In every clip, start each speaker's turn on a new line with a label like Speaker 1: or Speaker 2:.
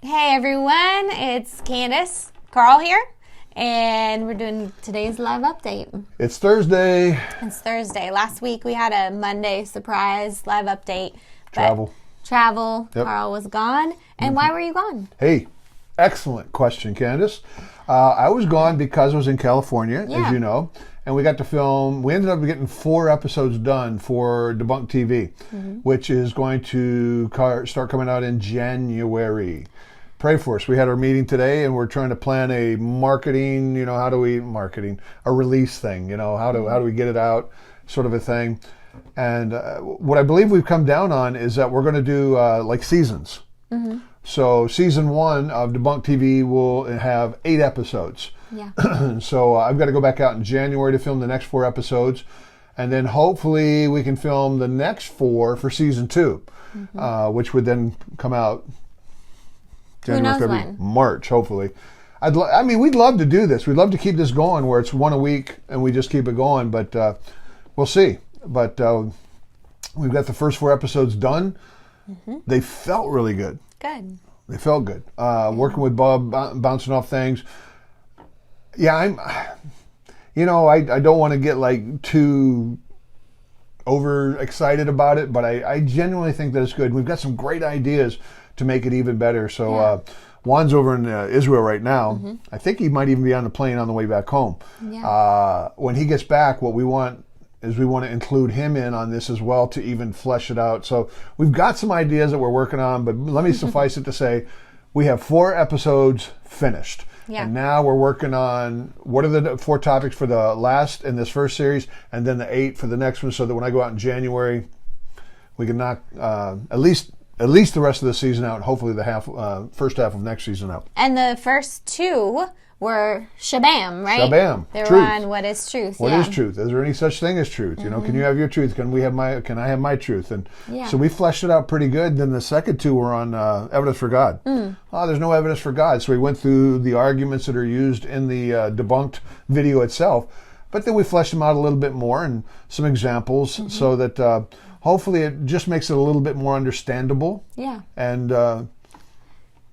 Speaker 1: Hey everyone, it's Candace, Carl here, and we're doing today's live update.
Speaker 2: It's Thursday.
Speaker 1: It's Thursday. Last week we had a Monday surprise live update.
Speaker 2: Travel.
Speaker 1: Yep. Carl was gone. And why were you gone?
Speaker 2: Hey, excellent question, Candace. I was gone because I was in California, as you know, and we got to film. We ended up getting 4 episodes done for Debunked TV, which is going to start coming out in January. Pray for us. We had our meeting today, and we're trying to plan a marketing, a release thing, how do we get it out, sort of a thing. And what I believe we've come down on is that we're going to do like seasons. So season 1 of Debunked TV will have 8 episodes.
Speaker 1: Yeah.
Speaker 2: So I've got to go back out in January to film the next 4 episodes. And then hopefully we can film the next 4 for season 2, which would then come out January, February, March, hopefully. We'd love to do this. We'd love to keep this going where it's 1 a week and we just keep it going, but we'll see. But we've got the first 4 episodes done. They felt really good.
Speaker 1: Good.
Speaker 2: They felt good. Working with Bob, bouncing off things. Yeah, I don't want to get like too overexcited about it, but I genuinely think that it's good. We've got some great ideas to make it even better. So Juan's over in Israel right now. I think he might even be on the plane on the way back home.
Speaker 1: Yeah.
Speaker 2: When he gets back, what we want is we want to include him in on this as well to even flesh it out. So we've got some ideas that we're working on, but let me suffice it to say we have 4 episodes finished.
Speaker 1: Yeah.
Speaker 2: And now we're working on what are the 4 topics for the last in this first series, and then the 8 for the next one, so that when I go out in January, we can knock at least the rest of the season out, and hopefully the first half of next season out.
Speaker 1: And the first 2 were Shabam, right?
Speaker 2: Shabam.
Speaker 1: They were
Speaker 2: Truth.
Speaker 1: on What is Truth.
Speaker 2: What is truth? Is there any such thing as truth? Can you have your truth? Can I have my truth? And so we fleshed it out pretty good. Then the second 2 were on evidence for God. There's no evidence for God. So we went through the arguments that are used in the debunked video itself, but then we fleshed them out a little bit more and some examples so that hopefully it just makes it a little bit more understandable.
Speaker 1: Yeah.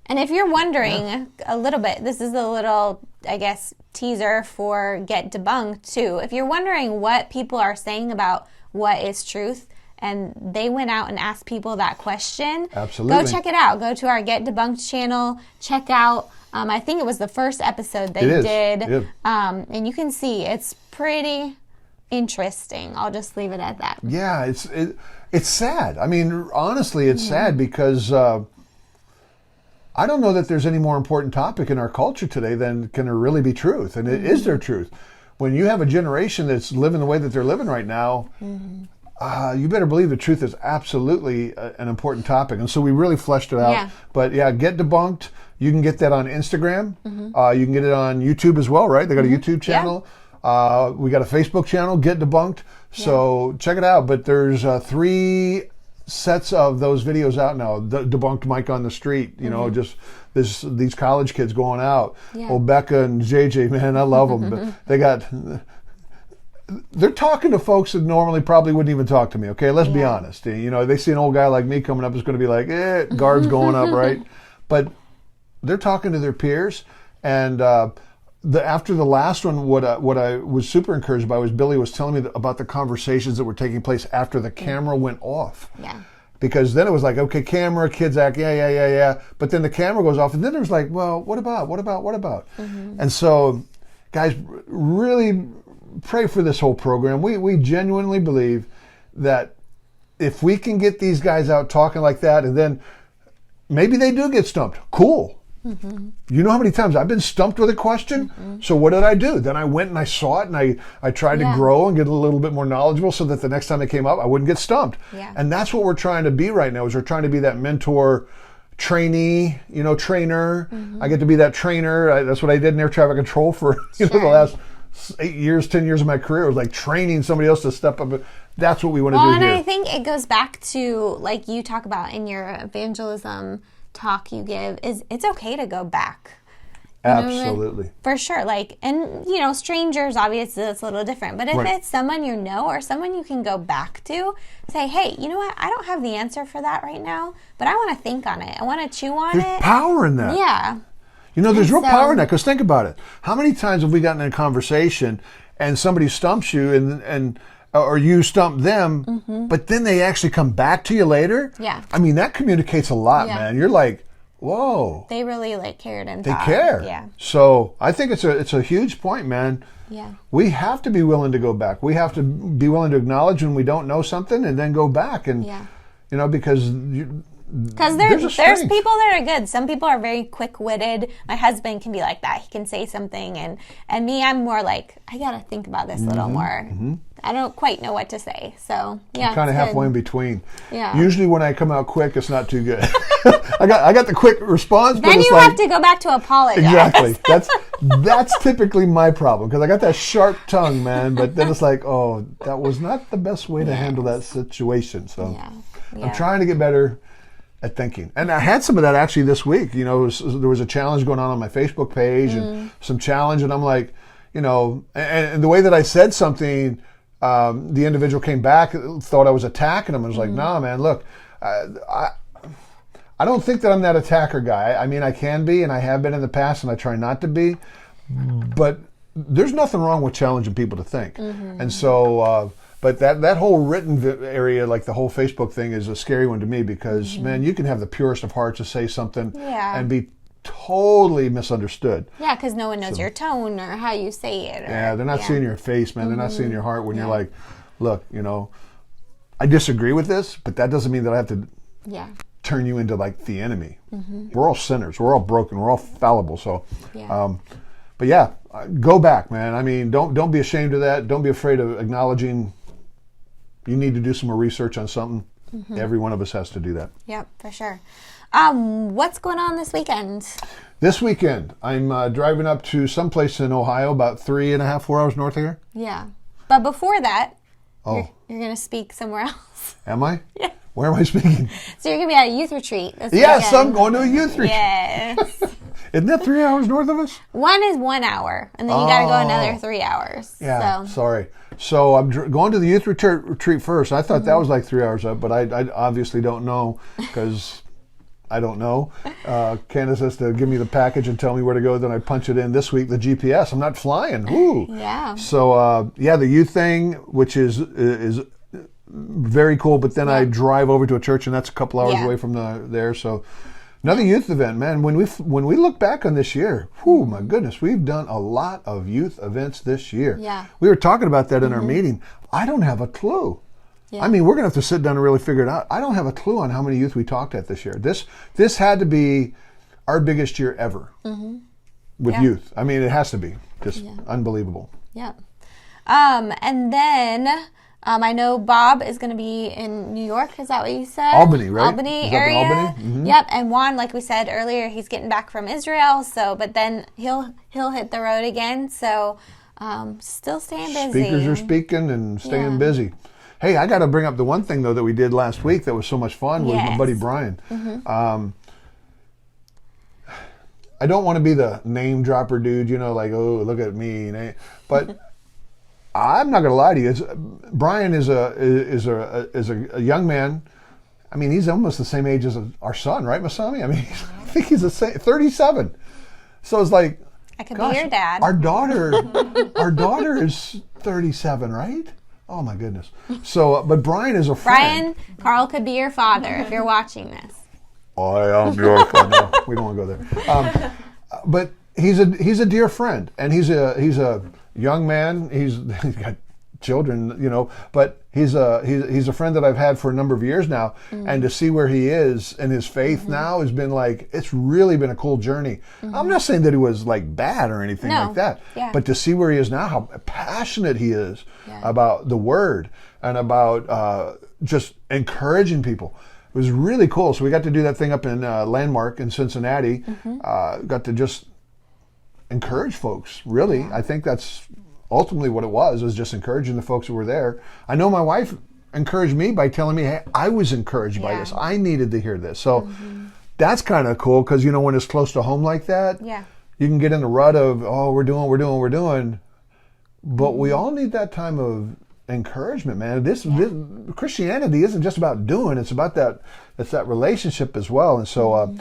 Speaker 2: And
Speaker 1: if you're wondering a little bit, this is a little, I guess, teaser for Get Debunked too. If you're wondering what people are saying about what is truth, and they went out and asked people that question,
Speaker 2: absolutely,
Speaker 1: go check it out. Go to our Get Debunked channel. Check out, I think it was the first episode they did. And you can see it's pretty interesting. I'll just leave it at that.
Speaker 2: Yeah, it's sad. I mean, honestly, it's sad because I don't know that there's any more important topic in our culture today than can there really be truth, and it is their truth. When you have a generation that's living the way that they're living right now, you better believe the truth is absolutely an important topic, and so we really fleshed it out.
Speaker 1: Yeah.
Speaker 2: But Get Debunked. You can get that on Instagram. You can get it on YouTube as well, right? They got a YouTube channel. Yeah. We got a Facebook channel, Get Debunked. So check it out. But there's 3 sets of those videos out now. The Debunked Mike on the Street, just these college kids going out. Oh, Becca and JJ, man, I love them. But they're talking to folks that normally probably wouldn't even talk to me. Okay, let's be honest. They see an old guy like me coming up is going to be like, guards going up, right? But they're talking to their peers, and after the last one, what I was super encouraged by was Billy was telling me about the conversations that were taking place after the camera went off.
Speaker 1: Yeah.
Speaker 2: Because then it was like, okay, camera, kids act, yeah. But then the camera goes off, and then there's like, well, what about? And so, guys, really pray for this whole program. We genuinely believe that if we can get these guys out talking like that, and then maybe they do get stumped, cool. You know how many times I've been stumped with a question? So what did I do? Then I went and I saw it, and I tried to grow and get a little bit more knowledgeable so that the next time it came up, I wouldn't get stumped.
Speaker 1: Yeah.
Speaker 2: And that's what we're trying to be right now, is we're trying to be that mentor, trainee, trainer. I get to be that trainer. That's what I did in air traffic control for the last 8 years, 10 years of my career. It was like training somebody else to step up. That's what we want to do here.
Speaker 1: And I think it goes back to, like you talk about in your evangelism talk you give, is it's okay to go back
Speaker 2: Absolutely.
Speaker 1: For sure. Like, and, strangers, obviously, that's a little different. But if it's someone you know or someone you can go back to, say, hey, you know what? I don't have the answer for that right now, but I want to think on it. I want to chew on it.
Speaker 2: There's power in that.
Speaker 1: Yeah.
Speaker 2: There's real power in that, because think about it. How many times have we gotten in a conversation and somebody stumps you and or you stump them, but then they actually come back to you later?
Speaker 1: Yeah.
Speaker 2: I mean, that communicates a lot, man. You're like, whoa.
Speaker 1: They really cared and
Speaker 2: They
Speaker 1: thought.
Speaker 2: care.
Speaker 1: Yeah.
Speaker 2: So I think it's a huge point, man.
Speaker 1: Yeah.
Speaker 2: We have to be willing to go back. We have to be willing to acknowledge when we don't know something and then go back. And, because
Speaker 1: there's people that are good. Some people are very quick-witted. My husband can be like that. He can say something. And me, I'm more like, I got to think about this a little more. I don't quite know what to say. So, yeah.
Speaker 2: I'm kind of halfway in between.
Speaker 1: Yeah.
Speaker 2: Usually when I come out quick, it's not too good. I got the quick response.
Speaker 1: Then you have to go back to apologize.
Speaker 2: Exactly. That's typically my problem, because I got that sharp tongue, man. But then it's like, oh, that was not the best way to handle that situation. So I'm trying to get better at thinking. And I had some of that actually this week. There was a challenge going on my Facebook page and some challenge. And I'm like, and the way that I said something, the individual came back, thought I was attacking him. I was like, nah, man, look, I don't think that I'm that attacker guy. I mean, I can be, and I have been in the past, and I try not to be. But there's nothing wrong with challenging people to think. And so, but that whole written area, like the whole Facebook thing, is a scary one to me, because, man, you can have the purest of hearts to say something and be totally misunderstood.
Speaker 1: Yeah, because no one knows your tone or how you say it.
Speaker 2: They're not seeing your face, man. They're not seeing your heart when you're like, look, I disagree with this, but that doesn't mean that I have to turn you into like the enemy. We're all sinners. We're all broken. We're all fallible. So, but go back, man. I mean, don't be ashamed of that. Don't be afraid of acknowledging you need to do some more research on something. Every one of us has to do that.
Speaker 1: Yep, for sure. What's going on this weekend?
Speaker 2: This weekend, I'm driving up to someplace in Ohio, about 3.5, 4 hours north of here.
Speaker 1: Yeah. But before that, you're going to speak somewhere else.
Speaker 2: Am I?
Speaker 1: Yeah.
Speaker 2: Where am I speaking?
Speaker 1: So you're going to be at a youth retreat this
Speaker 2: Yes,
Speaker 1: weekend.
Speaker 2: I'm going to a youth retreat.
Speaker 1: Yes.
Speaker 2: Isn't that 3 hours north of us?
Speaker 1: One is 1 hour, and then you got to go another 3 hours.
Speaker 2: Yeah, sorry. So I'm going to the youth retreat first. I thought that was like 3 hours up, but I obviously don't know, because I don't know. Candace has to give me the package and tell me where to go. Then I punch it in this week, the GPS. I'm not flying. Woo.
Speaker 1: Yeah.
Speaker 2: So, the youth thing, which is very cool. But then I drive over to a church, and that's a couple hours away from there. So another youth event, man. When we look back on this year, whew, my goodness, we've done a lot of youth events this year.
Speaker 1: Yeah.
Speaker 2: We were talking about that in our meeting. I don't have a clue. Yeah. I mean, we're going to have to sit down and really figure it out. I don't have a clue on how many youth we talked at this year. This had to be our biggest year ever with youth. I mean, it has to be. Just unbelievable.
Speaker 1: Yeah. And then I know Bob is going to be in New York. Is that what you said?
Speaker 2: Albany, right?
Speaker 1: Albany area.
Speaker 2: Albany?
Speaker 1: Yep. And Juan, like we said earlier, he's getting back from Israel. So, but then he'll hit the road again. So, still staying busy.
Speaker 2: Speakers are speaking and staying busy. Hey, I got to bring up the one thing, though, that we did last week that was so much fun was my buddy Brian. I don't want to be the name dropper dude, like, oh, look at me. But I'm not going to lie to you. Brian is a young man. I mean, he's almost the same age as our son, right, Masami? I mean, I think he's 37. So it's like,
Speaker 1: I could be your dad.
Speaker 2: Our daughter is 37, right? Oh my goodness. So, but Brian is a friend.
Speaker 1: Brian, Carl could be your father if you're watching this.
Speaker 2: I am your father. No, we don't want to go there. But he's a dear friend, and he's a young man. He's got children, but he's a friend that I've had for a number of years now, and to see where he is in his faith now has been like, it's really been a cool journey. I'm not saying that he was like bad or anything like that, but to see where he is now, how passionate he is about the word and about just encouraging people. It was really cool. So we got to do that thing up in Landmark in Cincinnati. Got to just encourage folks, really. I think that's ultimately what it was just encouraging the folks who were there. I know my wife encouraged me by telling me, hey, I was encouraged by this. I needed to hear this. So that's kind of cool, because, when it's close to home like that, you can get in the rut of, oh, we're doing. But we all need that time of encouragement, man. This Christianity isn't just about doing; it's about that relationship as well. And so,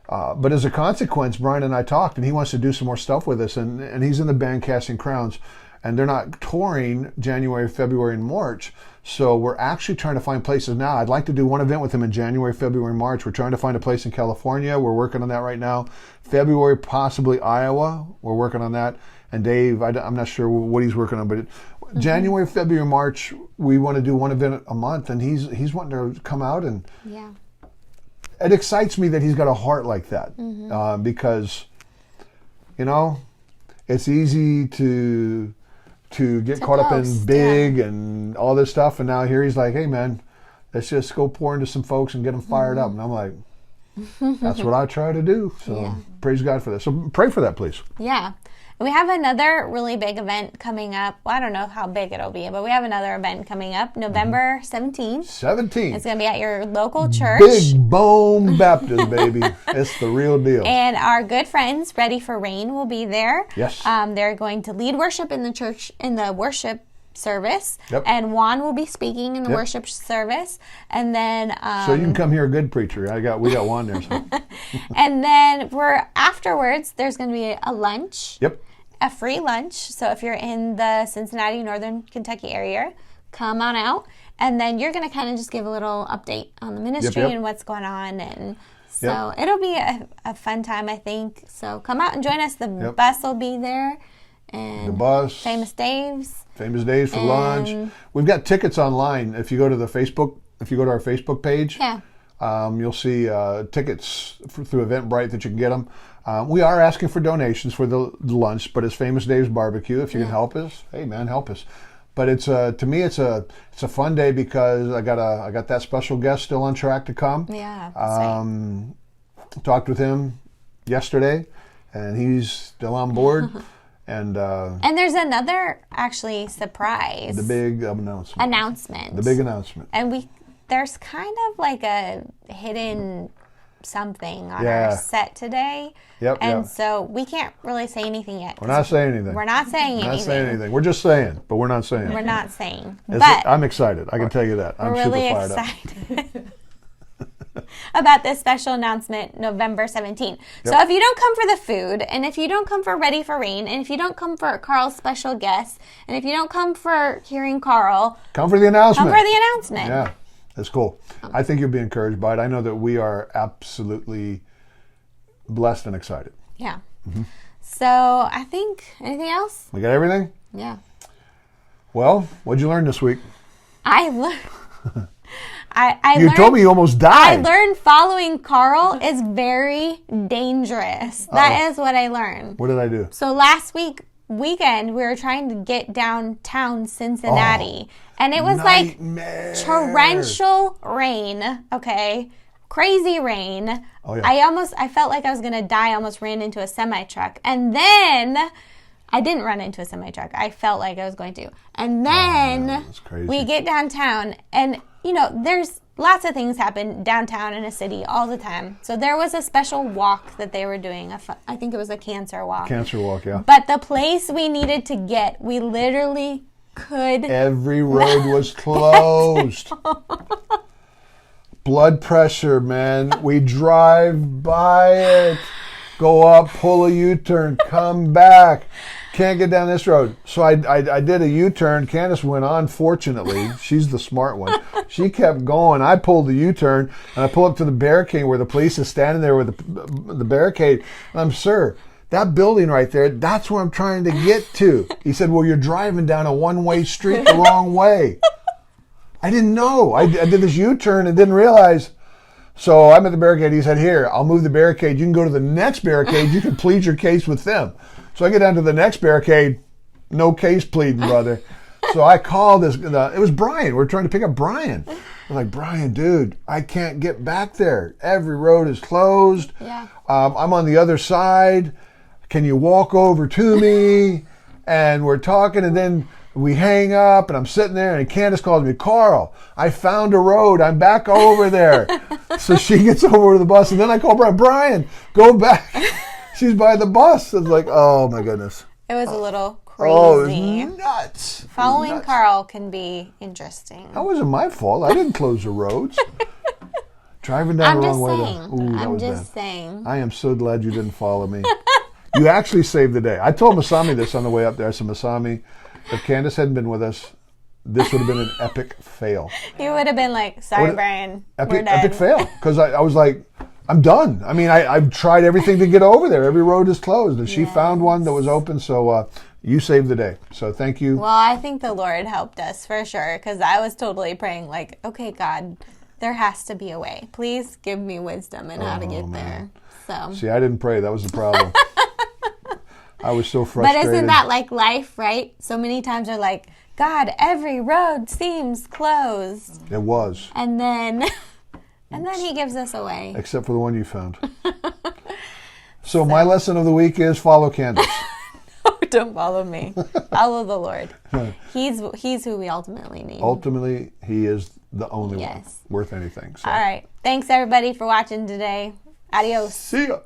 Speaker 2: but as a consequence, Brian and I talked, and he wants to do some more stuff with us, and he's in the band Casting Crowns, and they're not touring January, February, and March. So we're actually trying to find places now. I'd like to do one event with him in January, February, March. We're trying to find a place in California. We're working on that right now. February, possibly Iowa. We're working on that. And Dave, I'm not sure what he's working on, but January, February, March, we want to do one event a month, and he's wanting to come out, and it excites me that he's got a heart like that, because, it's easy to get caught up in big and all this stuff, and now here he's like, hey man, let's just go pour into some folks and get them fired up. And I'm like, that's what I try to do. So praise God for that. So pray for that, please.
Speaker 1: Yeah. We have another really big event coming up. Well, I don't know how big it'll be, but we have another event coming up November 17th. It's going to be at your local church.
Speaker 2: Big Bone Baptist, baby. It's the real deal.
Speaker 1: And our good friends, Ready for Rain, will be there.
Speaker 2: Yes.
Speaker 1: They're going to lead worship in the church, in the worship service.
Speaker 2: Yep.
Speaker 1: And Juan will be speaking in the worship service. And then...
Speaker 2: so you can come hear a good preacher. We got Juan there. So.
Speaker 1: And then afterwards, there's going to be a lunch.
Speaker 2: Yep.
Speaker 1: A free lunch. So if you're in the Cincinnati, Northern Kentucky area, come on out. And then you're going to kind of just give a little update on the ministry and what's going on. And so it'll be a fun time, I think. So come out and join us. The bus will be there. And
Speaker 2: the bus.
Speaker 1: Famous Dave's
Speaker 2: for lunch. We've got tickets online. If you go to our Facebook page, you'll see tickets through Eventbrite that you can get them. We are asking for donations for the lunch, but it's Famous Dave's Barbecue. If you can help us, hey man, help us. But it's to me, it's a fun day because I got that special guest still on track to come.
Speaker 1: Yeah. Right.
Speaker 2: Talked with him yesterday, and he's still on board. And
Speaker 1: there's another actually surprise.
Speaker 2: The big announcement. The big announcement.
Speaker 1: And there's kind of like a hidden something on our set today. And so we can't really say anything yet.
Speaker 2: We're not saying anything.
Speaker 1: We're not saying anything.
Speaker 2: We're just saying, but we're not saying.
Speaker 1: We're not saying.
Speaker 2: But I'm excited. I can tell you that. I'm
Speaker 1: really
Speaker 2: super fired
Speaker 1: excited about this special announcement November 17th. So if you don't come for the food, and if you don't come for Ready for Rain, and if you don't come for Carl's special guest, and if you don't come for hearing Carl,
Speaker 2: come for the announcement.
Speaker 1: Yeah.
Speaker 2: That's cool. I think you'll be encouraged by it. I know that we are absolutely blessed and excited.
Speaker 1: Yeah. So I think, anything else?
Speaker 2: We got everything?
Speaker 1: Yeah.
Speaker 2: Well, what'd you learn this week?
Speaker 1: I learned...
Speaker 2: You told me you almost died.
Speaker 1: I learned following Carl is very dangerous. That is what I learned.
Speaker 2: What did I do?
Speaker 1: So last weekend, we were trying to get downtown Cincinnati. And it was
Speaker 2: nightmare.
Speaker 1: Like torrential rain, okay? Crazy rain.
Speaker 2: Oh, yeah.
Speaker 1: I felt like I was going to die. I almost ran into a semi-truck. And then... I didn't run into a semi-truck. I felt like I was going to. And then we get downtown, and, there's lots of things happen downtown in a city all the time. So there was a special walk that they were doing. I think it was a cancer walk.
Speaker 2: Cancer walk, yeah.
Speaker 1: But the place we needed to get, we literally could...
Speaker 2: Every road was closed. Blood pressure, man. We drive by it. Go up, pull a U-turn, come back. Can't get down this road. So I did a U-turn. Candace went on, fortunately. She's the smart one. She kept going. I pulled the U-turn, and I pull up to the barricade where the police is standing there with the barricade. And I'm, sir, that building right there, that's where I'm trying to get to. He said, well, you're driving down a one-way street the wrong way. I didn't know. I did this U-turn and didn't realize. So I'm at the barricade. He said, here, I'll move the barricade. You can go to the next barricade. You can plead your case with them. So I get down to the next barricade. No case pleading, brother. So I called this. It was Brian. We're trying to pick up Brian. I'm like, Brian, dude, I can't get back there. Every road is closed.
Speaker 1: Yeah.
Speaker 2: I'm on the other side. Can you walk over to me? And we're talking, and then we hang up, and I'm sitting there, and Candace calls me, Carl, I found a road. I'm back over there. So she gets over to the bus, and then I call Brian, go back. She's by the bus. It's like, oh my goodness.
Speaker 1: It was a little crazy.
Speaker 2: Oh, it was nuts. It was
Speaker 1: Following
Speaker 2: nuts.
Speaker 1: Carl can be interesting.
Speaker 2: That wasn't my fault. I didn't close the roads. Driving down
Speaker 1: I'm
Speaker 2: the
Speaker 1: just
Speaker 2: wrong way.
Speaker 1: saying.
Speaker 2: Ooh, that
Speaker 1: I'm
Speaker 2: was
Speaker 1: just
Speaker 2: bad.
Speaker 1: saying.
Speaker 2: I am so glad you didn't follow me. You actually saved the day. I told Masami this on the way up there. I said, Masami, if Candace hadn't been with us, this would have been an epic fail.
Speaker 1: You would have been like, sorry, Brian, we're
Speaker 2: Epic,
Speaker 1: done.
Speaker 2: epic fail. Because I was like, I'm done. I mean, I've tried everything to get over there. Every road is closed. And she found one that was open. So you saved the day. So thank you.
Speaker 1: Well, I think the Lord helped us for sure, because I was totally praying like, okay, God, there has to be a way. Please give me wisdom in how to get there. So.
Speaker 2: See, I didn't pray. That was the problem. I was so
Speaker 1: But
Speaker 2: frustrated.
Speaker 1: isn't that like life, right? So many times we're like, God, every road seems closed.
Speaker 2: It was.
Speaker 1: And then he gives us a way.
Speaker 2: Except for the one you found. So my lesson of the week is follow Candace.
Speaker 1: Don't follow me. Follow the Lord. He's who we ultimately need.
Speaker 2: Ultimately, he is the only one
Speaker 1: Yes.
Speaker 2: worth anything. So.
Speaker 1: All right. Thanks, everybody, for watching today. Adios.
Speaker 2: See ya.